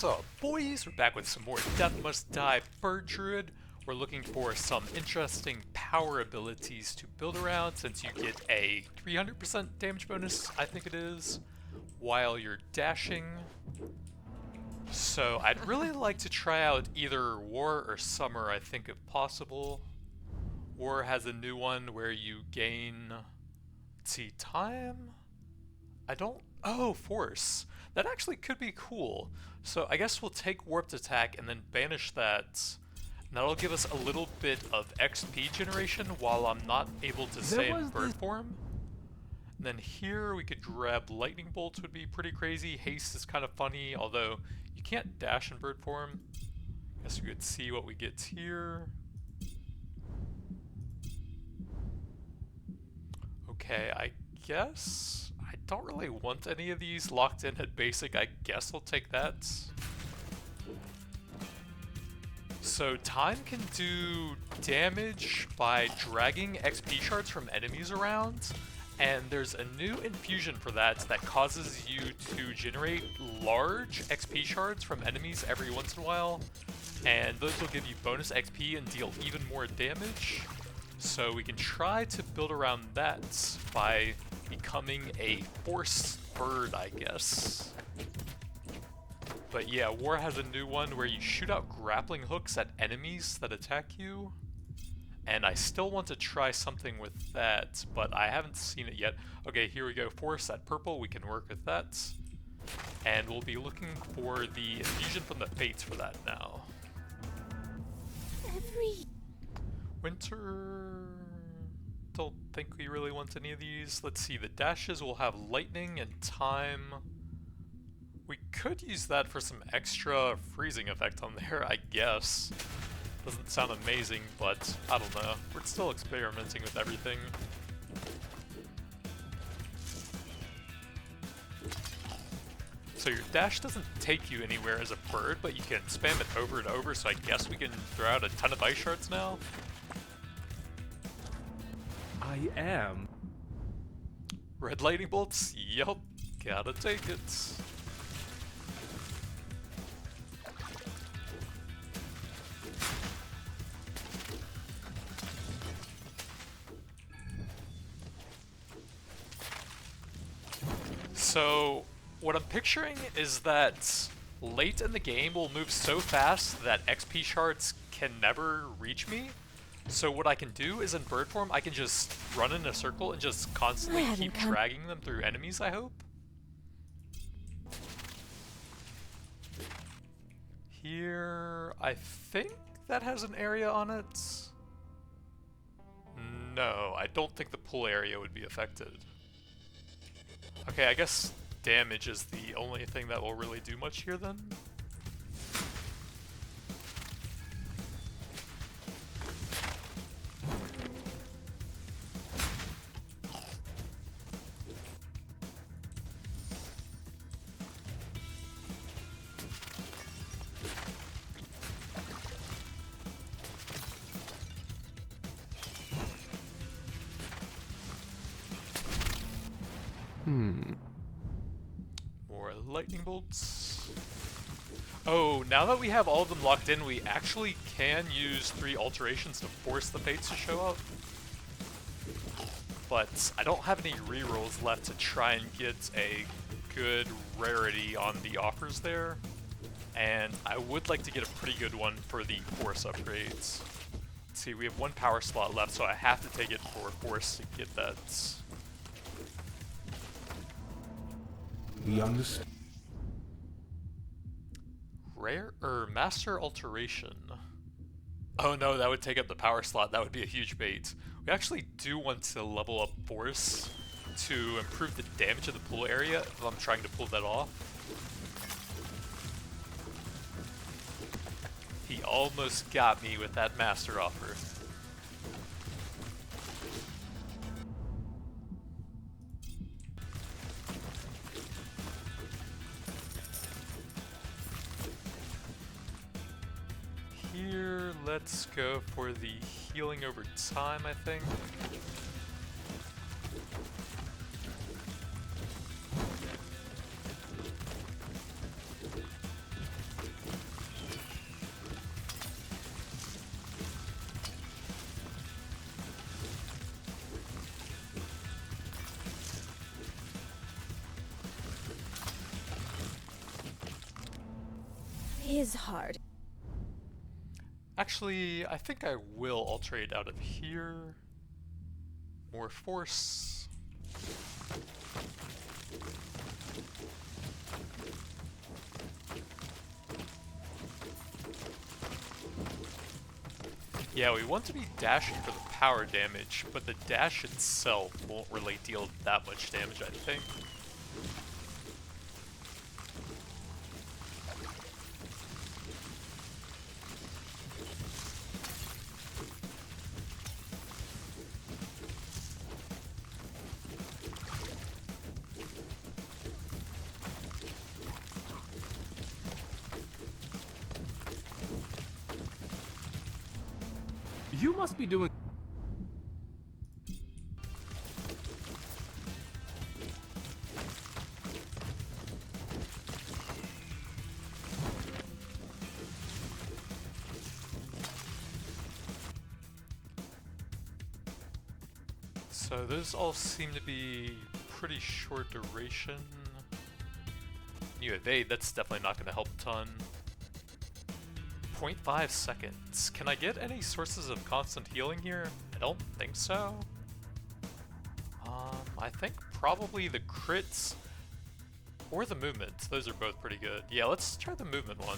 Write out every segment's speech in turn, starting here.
What's up, boys? We're back with some more Death Must Die Bird Druid. We're looking for some interesting power abilities to build around since you get a 300% damage bonus, I think it is, while you're dashing. So I'd really like to try out either War or Summer, I think, if possible. War has a new one where you gain, let's see, time? Oh, Force. That actually could be cool. So I guess we'll take Warped Attack and then banish that. And that'll give us a little bit of XP generation while I'm not able to stay in bird form. And then here we could grab Lightning Bolts, would be pretty crazy. Haste is kind of funny, although you can't dash in bird form. Guess we could see what we get here. Okay, I guess I don't really want any of these locked in at basic. I guess I'll take that. So time can do damage by dragging XP shards from enemies around, and there's a new infusion for that causes you to generate large XP shards from enemies every once in a while, and those will give you bonus XP and deal even more damage. So we can try to build around that by becoming a force bird, I guess. But yeah, War has a new one where you shoot out grappling hooks at enemies that attack you. And I still want to try something with that, but I haven't seen it yet. Okay, here we go. Force at purple, we can work with that. And we'll be looking for the infusion from the Fates for that now. Winter... don't think we really want any of these. Let's see, the dashes will have lightning and time. We could use that for some extra freezing effect on there, I guess. Doesn't sound amazing, but I don't know. We're still experimenting with everything. So your dash doesn't take you anywhere as a bird, but you can spam it over and over, so I guess we can throw out a ton of ice shards now. I am. Red lightning bolts? Yup, gotta take it. So, what I'm picturing is that late in the game we'll move so fast that XP shards can never reach me. So what I can do is in bird form, I can just run in a circle and just constantly keep dragging them through enemies, I hope. Here, I think that has an area on it. No, I don't think the pull area would be affected. Okay, I guess damage is the only thing that will really do much here then. More lightning bolts. Oh, now that we have all of them locked in, we actually can use 3 alterations to force the fates to show up. But I don't have any rerolls left to try and get a good rarity on the offers there. And I would like to get a pretty good one for the force upgrades. Let's see, we have 1 power slot left, so I have to take it for force to get that. We understand. Rare or master alteration. Oh no, that would take up the power slot. That would be a huge bait. We actually do want to level up force to improve the damage of the pull area if I'm trying to pull that off. He almost got me with that master offer. Here, let's go for the healing over time, I think. is hard. Actually, I think I will alterate out of here. More force. Yeah, we want to be dashing for the power damage, but the dash itself won't really deal that much damage, I think. You must be doing. So those all seem to be pretty short duration. New evade, that's definitely not going to help a ton. 0.5 seconds. Can I get any sources of constant healing here? I don't think so. I think probably the crits or the movement. Those are both pretty good. Yeah, let's try the movement one.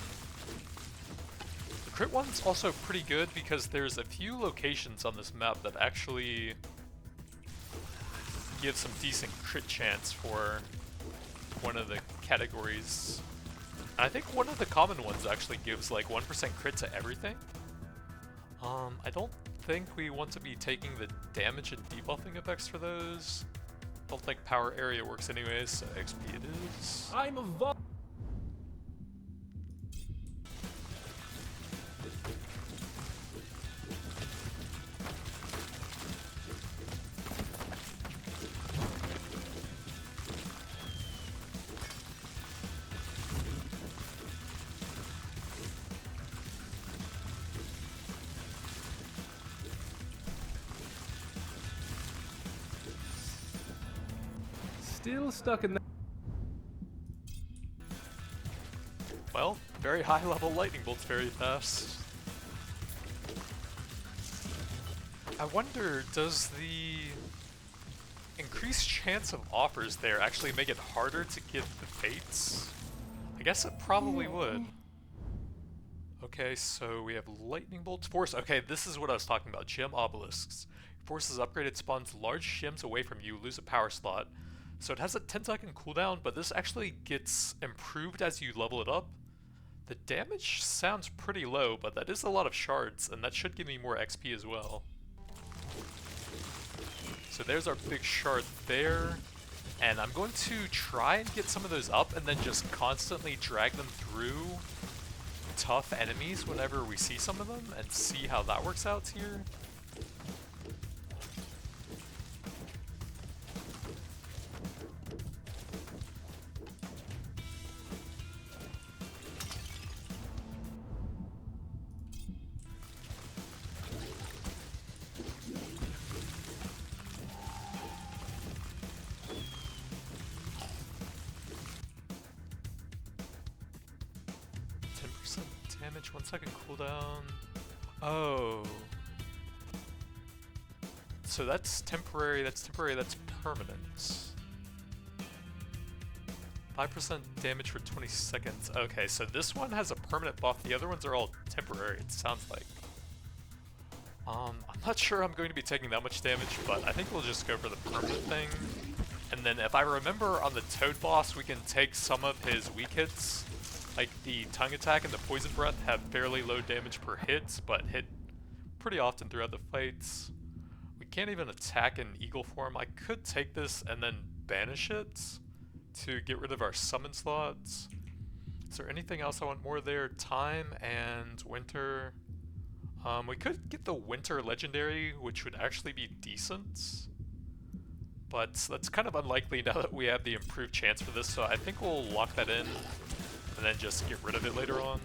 The crit one's also pretty good because there's a few locations on this map that actually give some decent crit chance for one of the categories. I think one of the common ones actually gives like 1% crit to everything. I don't think we want to be taking the damage and debuffing effects for those. Don't think power area works anyways, so XP it is. I'm a still stuck in that. Well, very high level lightning bolts very fast. I wonder, does the increased chance of offers there actually make it harder to get the fates? I guess it probably would. Okay, so we have lightning bolts, force. Okay, this is what I was talking about. Gem obelisks. Force is upgraded, spawns large gems away from you, lose a power slot. So it has a 10-second cooldown, but this actually gets improved as you level it up. The damage sounds pretty low, but that is a lot of shards, and that should give me more XP as well. So there's our big shard there, and I'm going to try and get some of those up and then just constantly drag them through tough enemies whenever we see some of them and see how that works out here. 10% damage, 1 second cooldown. Oh. So that's temporary, that's permanent. 5% damage for 20 seconds. Okay, so this one has a permanent buff, the other ones are all temporary, it sounds like. I'm not sure I'm going to be taking that much damage, but I think we'll just go for the permanent thing. And then if I remember on the Toad boss, we can take some of his weak hits. Like the tongue attack and the poison breath have fairly low damage per hit, but hit pretty often throughout the fights. We can't even attack in eagle form. I could take this and then banish it to get rid of our summon slots. Is there anything else I want more there? Time and winter. We could get the winter legendary, which would actually be decent. But that's kind of unlikely now that we have the improved chance for this, so I think we'll lock that in and then just get rid of it later on.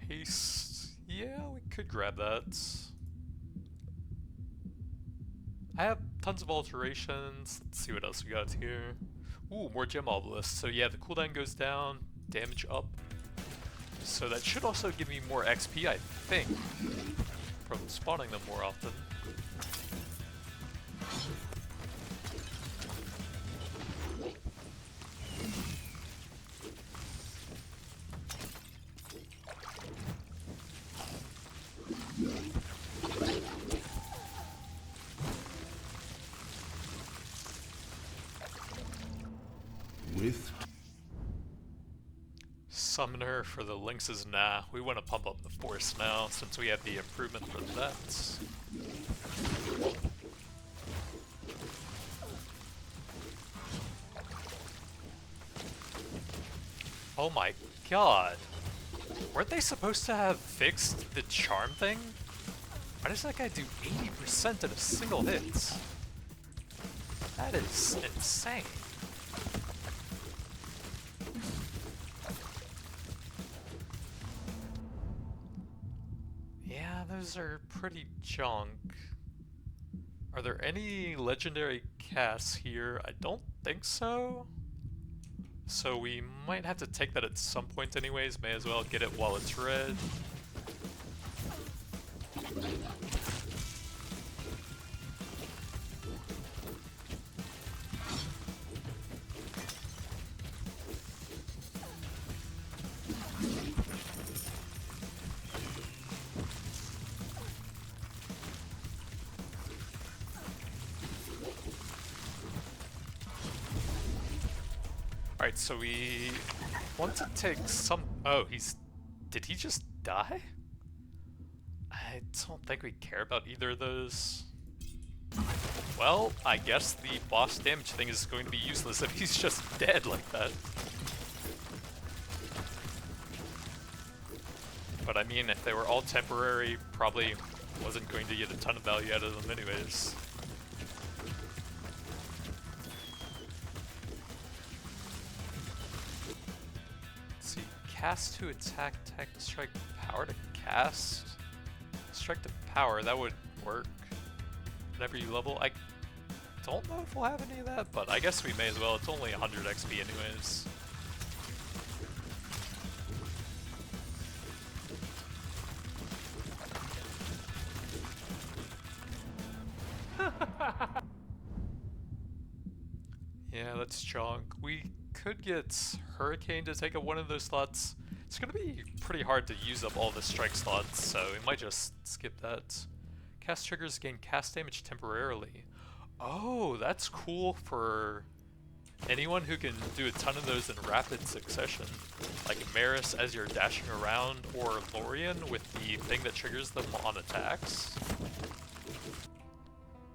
Haste. Yeah, we could grab that. I have tons of alterations. Let's see what else we got here. Ooh, more gem obelisks. So yeah, the cooldown goes down, damage up. So that should also give me more XP, I think, from spawning them more often. With Summoner for the lynxes, nah. We want to pump up the force now since we have the improvement for that. Oh my god. Weren't they supposed to have fixed the charm thing? Why does that guy do 80% in a single hit? That is insane. Yeah, those are pretty junk. Are there any legendary casts here? I don't think so. So we might have to take that at some point anyways. May as well get it while it's red. Alright, so we want to take some... Oh, did he just die? I don't think we care about either of those. Well, I guess the boss damage thing is going to be useless if he's just dead like that. But I mean, if they were all temporary, probably wasn't going to get a ton of value out of them anyways. Cast to attack, tech, strike, power to cast? Strike to power, that would work. Whenever you level, I don't know if we'll have any of that, but I guess we may as well. It's only 100 XP anyways. Yeah, that's junk. We could get Hurricane to take up one of those slots. It's gonna be pretty hard to use up all the strike slots, so we might just skip that. Cast triggers gain cast damage temporarily. Oh, that's cool for anyone who can do a ton of those in rapid succession. Like Maris as you're dashing around, or Lorien with the thing that triggers them on attacks.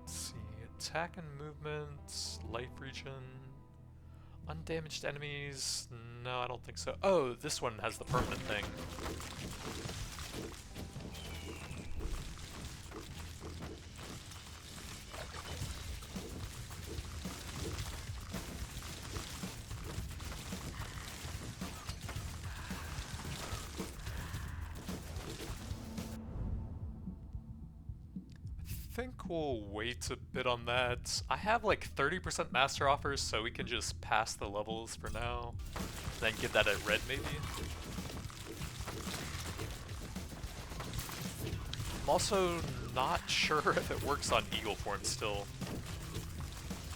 Let's see, attack and movement, life regen. Undamaged enemies? No, I don't think so. Oh, this one has the permanent thing. I think we'll wait a bit on that. I have like 30% master offers, so we can just pass the levels for now. Then get that at red maybe. I'm also not sure if it works on eagle form still.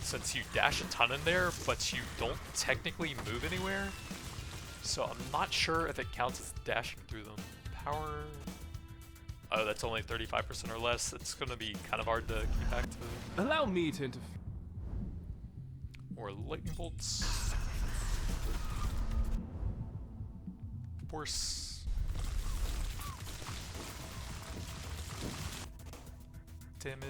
Since you dash a ton in there, but you don't technically move anywhere. So I'm not sure if it counts as dashing through them. Power... Oh, that's only 35% or less. It's gonna be kind of hard to keep back to. allow me to interfere. Or lightning bolts. Force. Damage.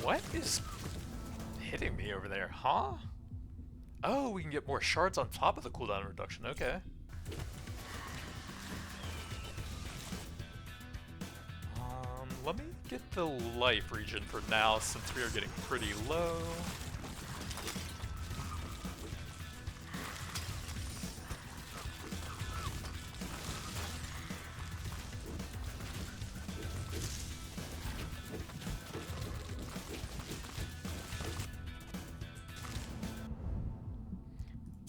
What is hitting me over there, huh? Oh, we can get more shards on top of the cooldown reduction, okay. Let me get the life regen for now since we are getting pretty low.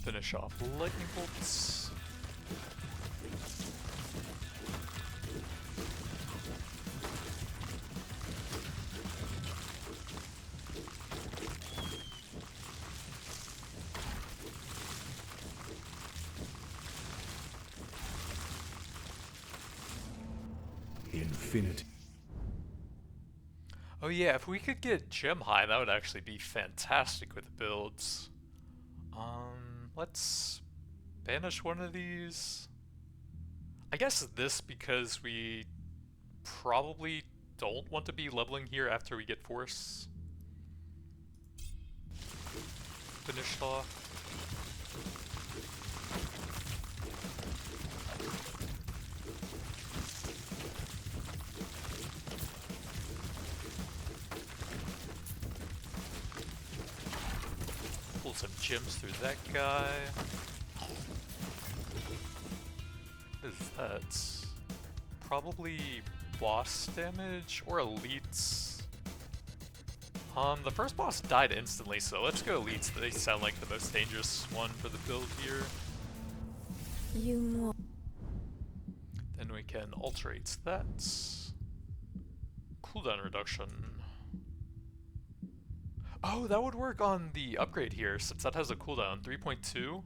Finish off lightning bolts. Infinity. Oh yeah, if we could get gem high, that would actually be fantastic with builds. Let's banish one of these. I guess this because we probably don't want to be leveling here after we get force finished off. Pull some gems through that guy. What is that? Probably boss damage or elites. The first boss died instantly, so let's go elites. They sound like the most dangerous one for the build here. Then we can alterate that. Cooldown reduction. Oh, that would work on the upgrade here, since that has a cooldown, 3.2.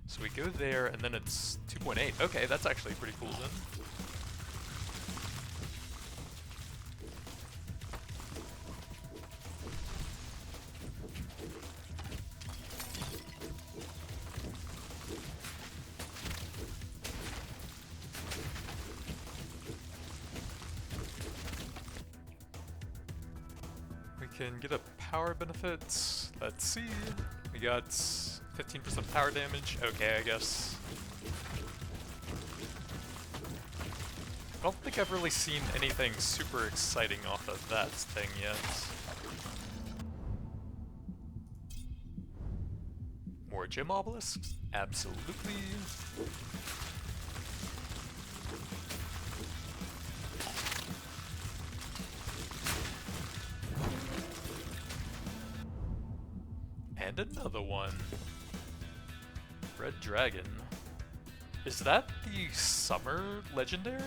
So we go there, and then it's 2.8. Okay, that's actually pretty cool then. Can get a power benefit. Let's see. We got 15% power damage. Okay, I guess. I don't think I've really seen anything super exciting off of that thing yet. More gem obelisks? Absolutely. And another one. Red Dragon. Is that the summer legendary?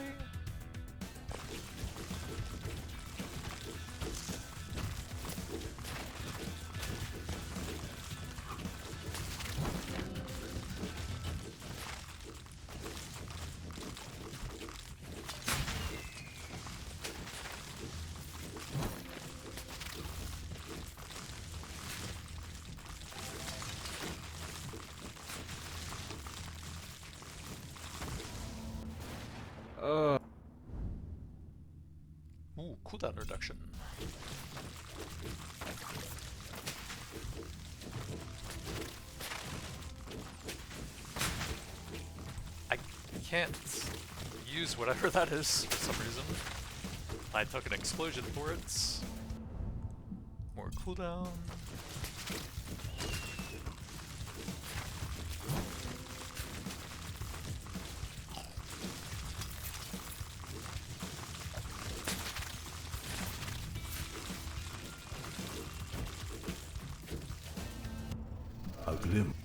Ooh, cooldown reduction. I can't use whatever that is for some reason. I took an explosion for it. More cooldown. A glimpse.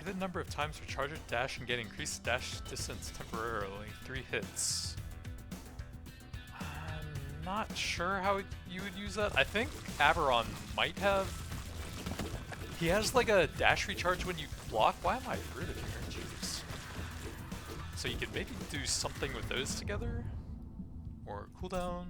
Hit a number of times for charge or dash and get increased dash distance temporarily. 3 hits. I'm not sure how you would use that. I think Averon might have. He has like a dash recharge when you block. Why am I rude of here? Jeez. So you could maybe do something with those together? Or cooldown?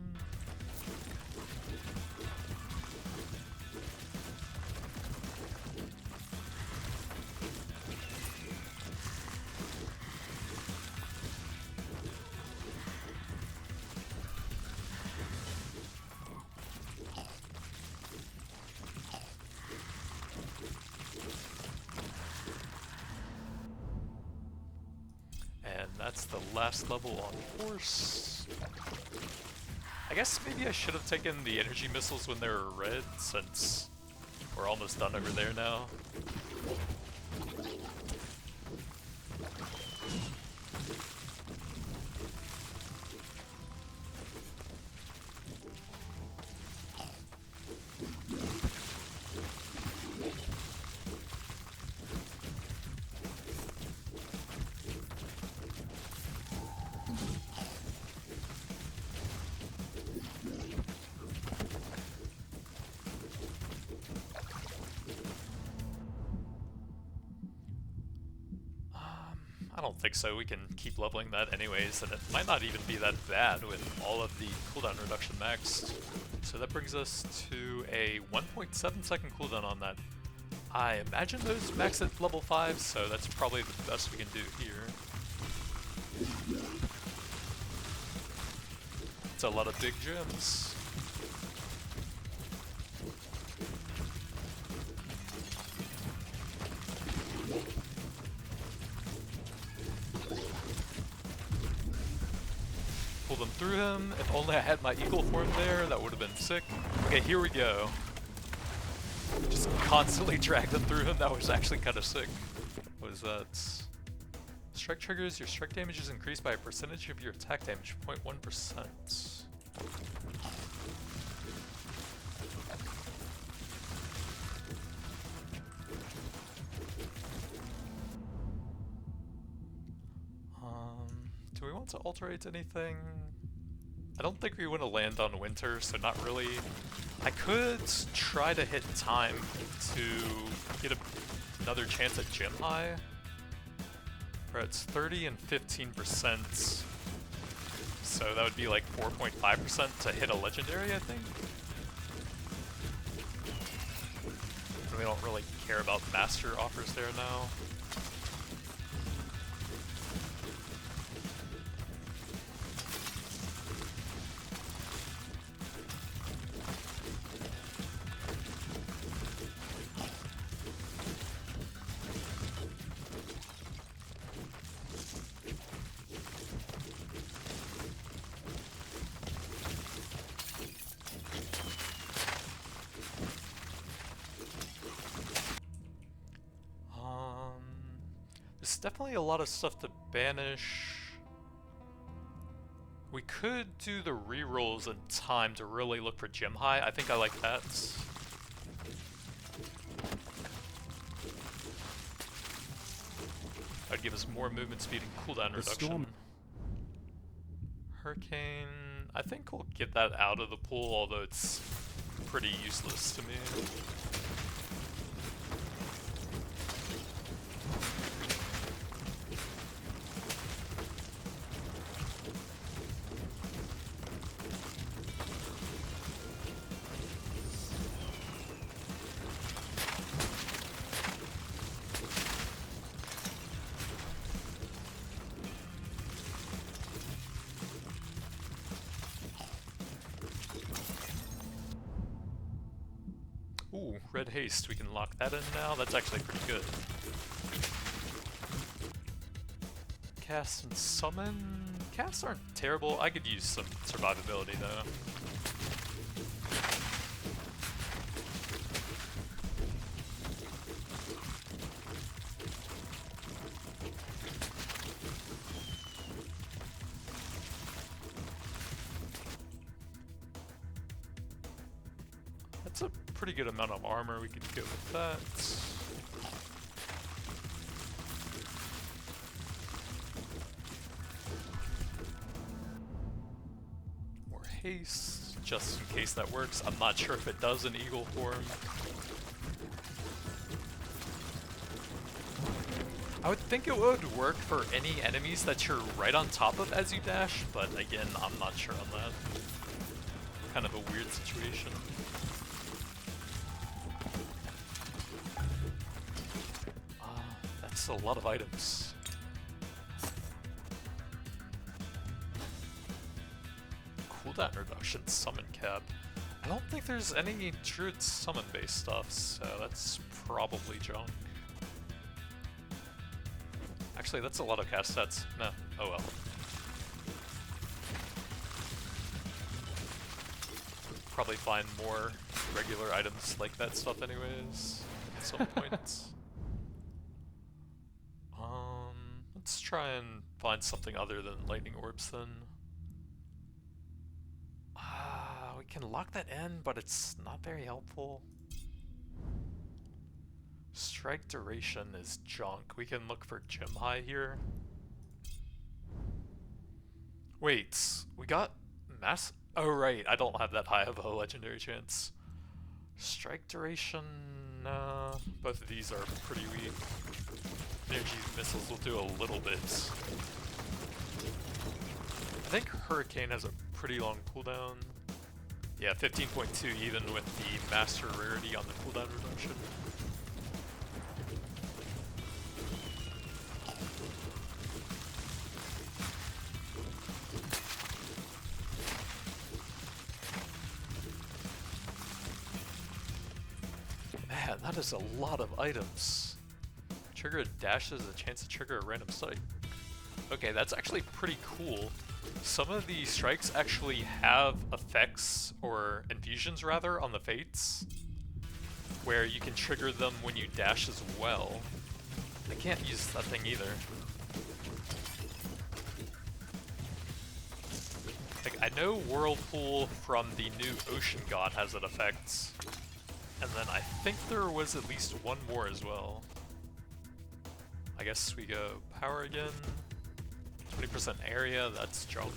That's the last level on horse. I guess maybe I should have taken the energy missiles when they were red, since we're almost done over there now. I don't think so. We can keep leveling that anyways, and it might not even be that bad with all of the cooldown reduction maxed. So that brings us to a 1.7 second cooldown on that. I imagine those max at level 5, so that's probably the best we can do here. It's a lot of big gems. Pull them through him. If only I had my eagle form there, that would have been sick. Okay, here we go. Just constantly drag them through him. That was actually kind of sick. What is that? Strike triggers. Your strike damage is increased by a percentage of your attack damage, 0.1%. Do we want to alterate anything? I don't think we want to land on winter, so not really. I could try to hit time to get another chance at gem high. Where it's 30 and 15%. So that would be like 4.5% to hit a legendary, I think. And we don't really care about master offers there now. There's definitely a lot of stuff to banish. We could do the rerolls in time to really look for gem high. I think I like that. That'd give us more movement speed and cooldown reduction. Hurricane, I think we'll get that out of the pool, although it's pretty useless to me. Ooh, red haste, we can lock that in now. That's actually pretty good. Cast and summon. Casts aren't terrible. I could use some survivability though. That's a pretty good amount of armor. We could go with that. case, just in case that works. I'm not sure if it does in eagle form. I would think it would work for any enemies that you're right on top of as you dash, but again, I'm not sure on that. Kind of a weird situation. That's a lot of items. Cooldown reduction, summon cap. I don't think there's any druid summon based stuff, so that's probably junk. Actually, that's a lot of cast sets. No. Oh well. Probably find more regular items like that stuff anyways at some point. Let's try and find something other than lightning orbs then. We can lock that in, but it's not very helpful. Strike duration is junk. We can look for gem high here. Wait, we got mass. Oh right, I don't have that high of a legendary chance. Strike duration, both of these are pretty weak. Energy missiles will do a little bit. I think Hurricane has a pretty long cooldown. Yeah, 15.2 even with the master rarity on the cooldown reduction. Man, that is a lot of items. Trigger a dash has a chance to trigger a random strike. Okay, that's actually pretty cool. Some of the strikes actually have effects, or infusions rather, on the fates, where you can trigger them when you dash as well. I can't use that thing either. Like, I know Whirlpool from the new Ocean God has that effect, and then I think there was at least one more as well. I guess we go power again. 20% area, that's junk.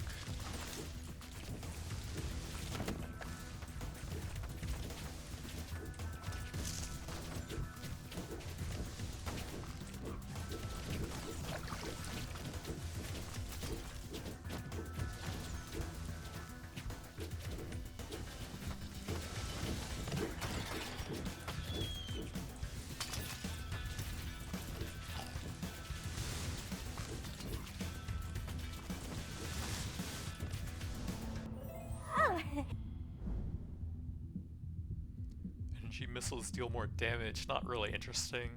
Energy missiles deal more damage, not really interesting.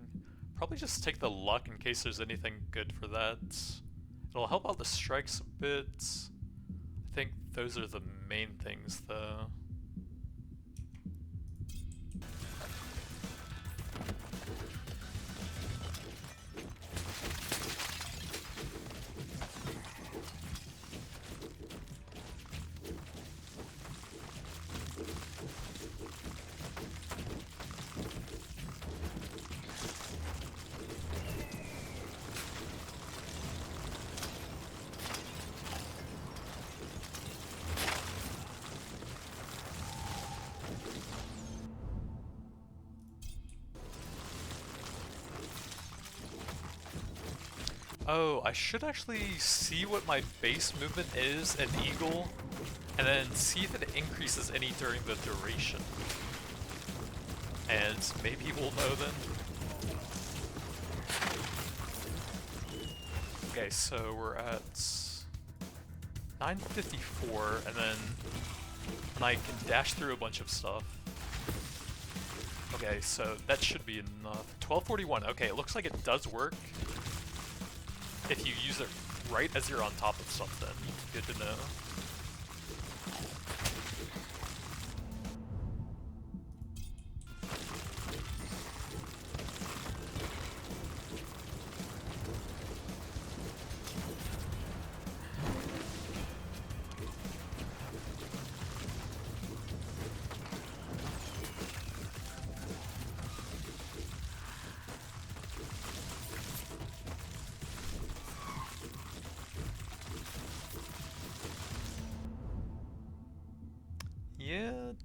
Probably just take the luck in case there's anything good for that. It'll help out the strikes a bit. I think those are the main things though. Oh, I should actually see what my base movement is in Eagle, and then see if it increases any during the duration. And maybe we'll know then. Okay, so we're at 954, and then I can dash through a bunch of stuff. Okay, so that should be enough. 1241, okay, it looks like it does work. If you use it right as you're on top of something, good to know.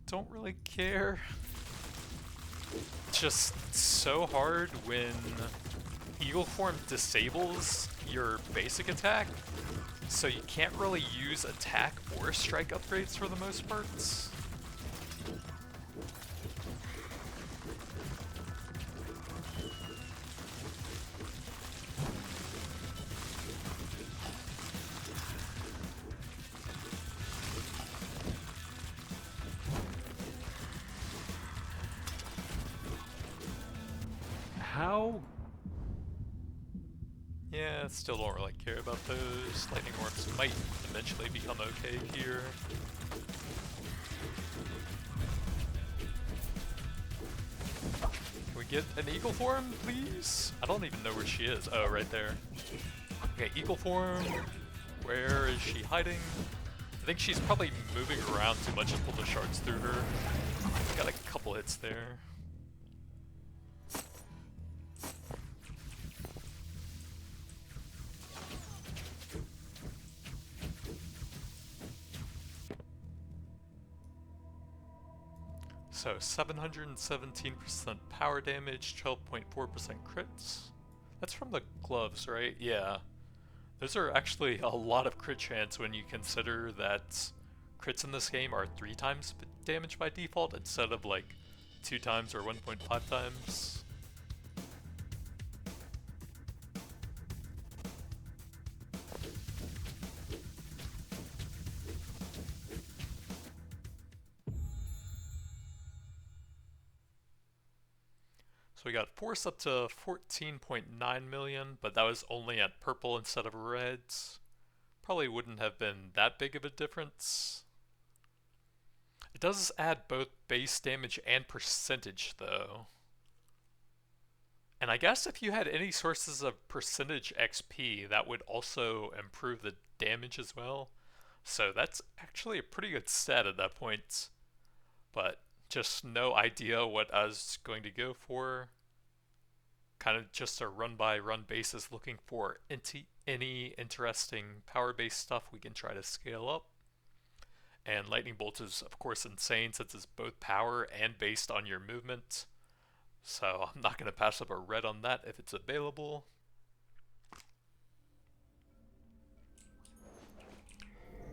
don't really care. It's just so hard when Eagle Form disables your basic attack, so you can't really use attack or strike upgrades for the most parts. How? Yeah, still don't really care about those. Lightning Orbs might eventually become okay here. Can we get an Eagle Form, please? I don't even know where she is. Oh, right there. Okay, Eagle Form. Where is she hiding? I think she's probably moving around too much to pull the shards through her. Got a couple hits there. So 717% power damage, 12.4% crits. That's from the gloves, right? Yeah. Those are actually a lot of crit chance when you consider that crits in this game are 3 times damage by default instead of like 2 times or 1.5 times. So we got force up to 14.9 million, but that was only at purple instead of reds. Probably wouldn't have been that big of a difference. It does add both base damage and percentage though. And I guess if you had any sources of percentage XP, that would also improve the damage as well. So that's actually a pretty good stat at that point. But just no idea what I was going to go for. Kind of just a run-by-run basis looking for any interesting power-based stuff we can try to scale up. And Lightning Bolt is of course insane since it's both power and based on your movement. So I'm not going to pass up a red on that if it's available.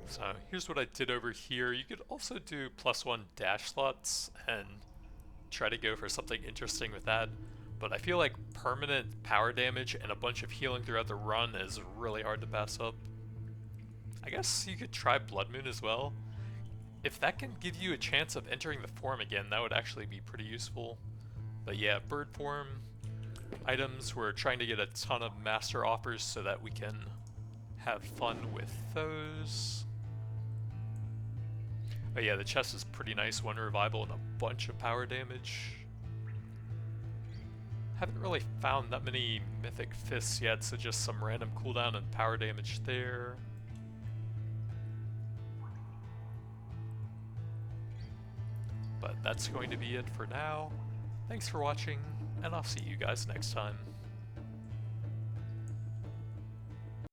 So here's what I did over here. You could also do +1 dash slots and try to go for something interesting with that. But I feel like permanent power damage and a bunch of healing throughout the run is really hard to pass up. I guess you could try Blood Moon as well. If that can give you a chance of entering the form again, that would actually be pretty useful. But yeah, bird form items, we're trying to get a ton of master offers so that we can have fun with those. But yeah, the chest is pretty nice, 1 revival and a bunch of power damage. Haven't really found that many mythic fists yet, so just some random cooldown and power damage there. But that's going to be it for now. Thanks for watching, and I'll see you guys next time.